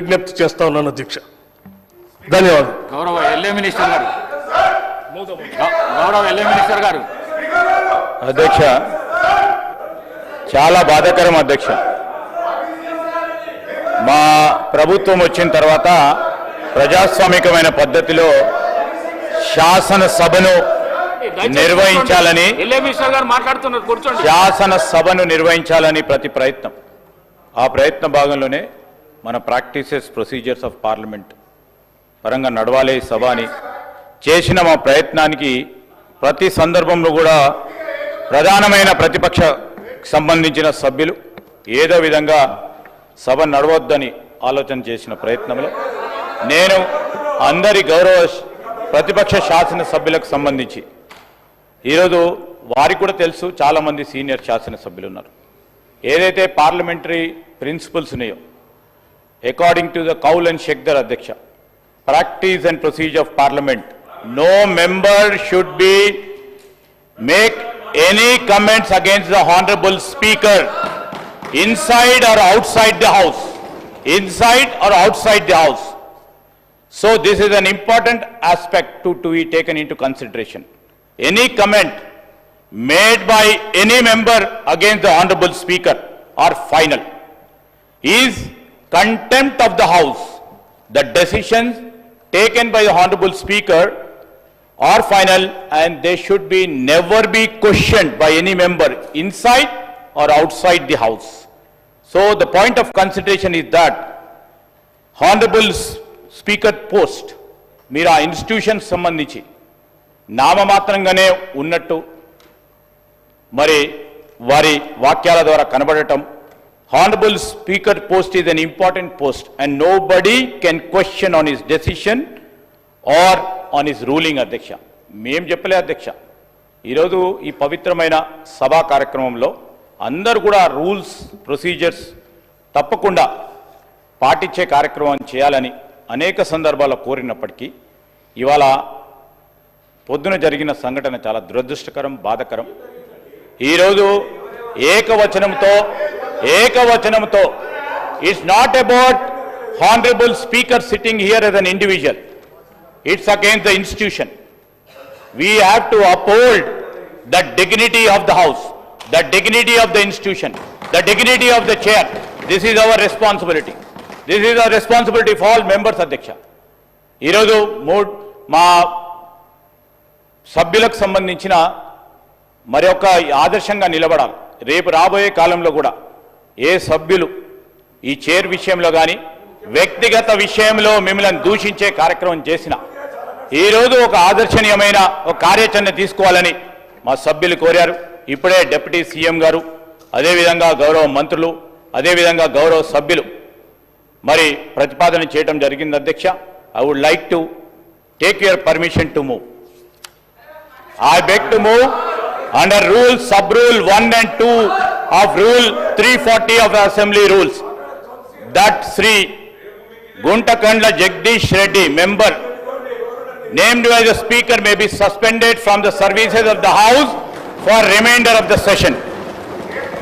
విజ్ఞప్తి చేస్తా ఉన్నాను అధ్యక్ష. ధన్యవాదాలు. గౌరవ ఎల్ఏ మినిస్టర్ గారు. అధ్యక్ష, చాలా బాధాకరం అధ్యక్ష. మా ప్రభుత్వం వచ్చిన తర్వాత ప్రజాస్వామికమైన పద్ధతిలో శాసనసభను నిర్వహించాలని ప్రతి ప్రయత్నం, ఆ ప్రయత్న భాగంలోనే మన ప్రాక్టీసెస్ ప్రొసీజర్స్ ఆఫ్ పార్లమెంట్ పరంగా నడవాలి సభ అని చేసిన మా ప్రయత్నానికి ప్రతి సందర్భంలో కూడా ప్రధానమైన ప్రతిపక్ష సంబంధించిన సభ్యులు ఏదో విధంగా సభ నడవద్దని ఆలోచన చేసిన ప్రయత్నంలో నేను అందరి గౌరవ ప్రతిపక్ష శాసనసభ్యులకు సంబంధించి ఈరోజు వారికి కూడా తెలుసు, చాలామంది సీనియర్ శాసనసభ్యులు ఉన్నారు, ఏదైతే పార్లమెంటరీ ప్రిన్సిపల్స్ ఉన్నాయో according to the Kaul and Shakdher అధ్యక్ష, practice and procedure of parliament, no member should be make any comments against the honorable speaker inside or outside the house, so this is an important aspect to be taken into consideration. Any comment made by any member against the honorable speaker are final, is contempt of the house. The decisions taken by the honorable speaker are final and they should be never be questioned by any member inside or outside the house. So the point of consideration is that honorable speaker post meera institution sambandhinchi నామమాత్రంగానే ఉన్నట్టు మరి వారి వాక్యాల ద్వారా కనబడటం, honorable speaker post is an important post and nobody can question on his decision or on his ruling అధ్యక్ష. మేం చెప్పలే అధ్యక్ష, ఈరోజు ఈ పవిత్రమైన సభా కార్యక్రమంలో అందరూ కూడా రూల్స్ ప్రొసీజర్స్ తప్పకుండా పాటించే కార్యక్రమం చేయాలని అనేక సందర్భాల్లో కోరినప్పటికీ ఇవాళ పొద్దున జరిగిన సంఘటన చాలా దురదృష్టకరం, బాధాకరం. ఈరోజు ఏకవచనంతో it's not about honourable speaker sitting here as an individual, it's against the institution. We have to uphold the dignity of the house, the dignity of the institution, the dignity of the chair. This is our responsibility. This is our responsibility for all members అధ్యక్ష. ఈరోజు మా సభ్యులకు సంబంధించిన మరి ఒక ఆదర్శంగా నిలబడాలి. రేపు రాబోయే కాలంలో కూడా ఏ సభ్యులు ఈ చైర్ విషయంలో కానీ వ్యక్తిగత విషయంలో మిమ్మల్ని దూషించే కార్యక్రమం చేసిన ఈరోజు ఒక ఆదర్శనీయమైన ఒక కార్యాచరణ తీసుకోవాలని మా సభ్యులు కోరారు. ఇప్పుడే డిప్యూటీ సీఎం గారు, అదేవిధంగా గౌరవ మంత్రులు, అదేవిధంగా గౌరవ సభ్యులు మరి ప్రతిపాదన చేయడం జరిగింది అధ్యక్ష. I would like to take your permission to move. I beg to move under sub-rule 1 and 2 of Rule 340 of the Assembly Rules that Sri Guntakandla Jagdish Reddy, member named by the Speaker, may be suspended from the services of the House for remainder of the session.